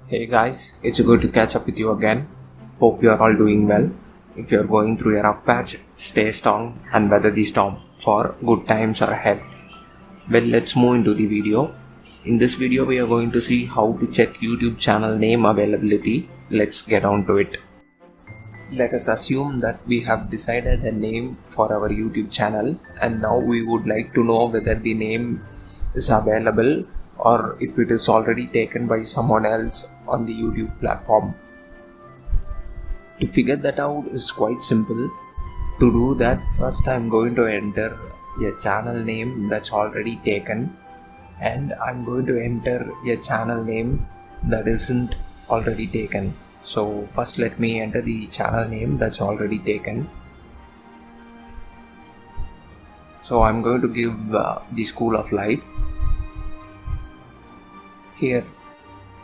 Hey guys, it's good to catch up with you again. Hope you are all doing well. If you are going through a rough patch, stay strong and weather the storm, for good times are ahead. Well, let's move into the video. In this video, we are going to see how to check YouTube channel name availability. Let's get on to it. Let us assume that we have decided a name for our YouTube channel, and now we would like to know whether the name is available or if it is already taken by someone else on the YouTube platform. To figure that out is quite simple. To do that, first I'm going to enter a channel name that's already taken, and I'm going to enter a channel name that isn't already taken. So first let me enter the channel name that's already taken. So I'm going to give the School of Life. Here,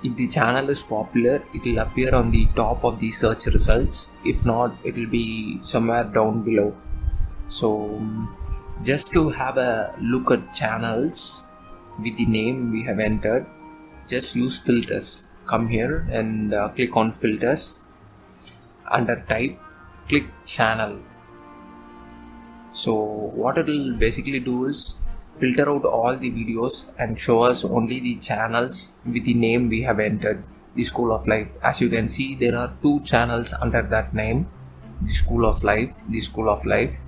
if the channel is popular, it will appear on the top of the search results. If not, it will be somewhere down below. So just to have a look at channels with the name we have entered, just use filters. Come here and click on filters. Under type, click channel. So what it will basically do is filter out all the videos and show us only the channels with the name we have entered, the School of Life. As you can see, there are two channels under that name, the School of Life, the School of Life.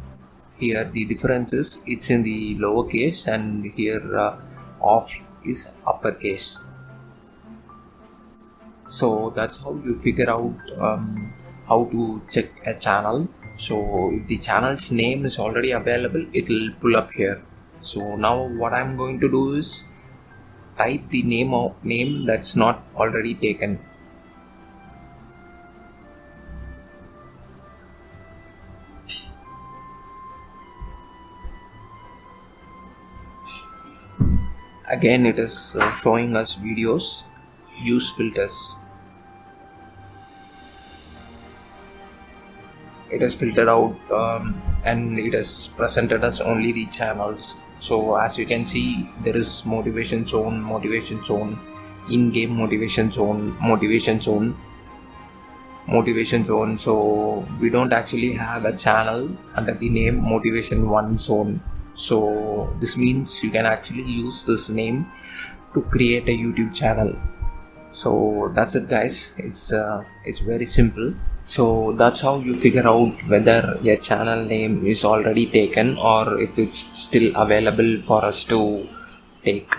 Here the difference is it's in the lowercase, and here off is uppercase. So that's how you figure out how to check a channel. So if the channel's name is already available, it will pull up here. So now what I'm going to do is type the name that's not already taken. Again, it is showing us videos. Use filters. It is filtered out and it has presented us only the channels. So as you can see, there is motivation zone, in-game motivation zone. So we don't actually have a channel under the name Motivation 1 Zone. So this means you can actually use this name to create a YouTube channel. So that's it guys, it's very simple. So that's how you figure out whether your channel name is already taken or if it's still available for us to take.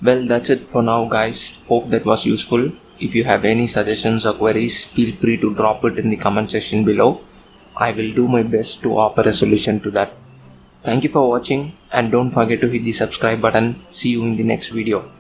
Well, that's it for now guys. Hope that was useful. If you have any suggestions or queries, feel free to drop it in the comment section below. I will do my best to offer a solution to that. Thank you for watching, and don't forget to hit the subscribe button. See you in the next video.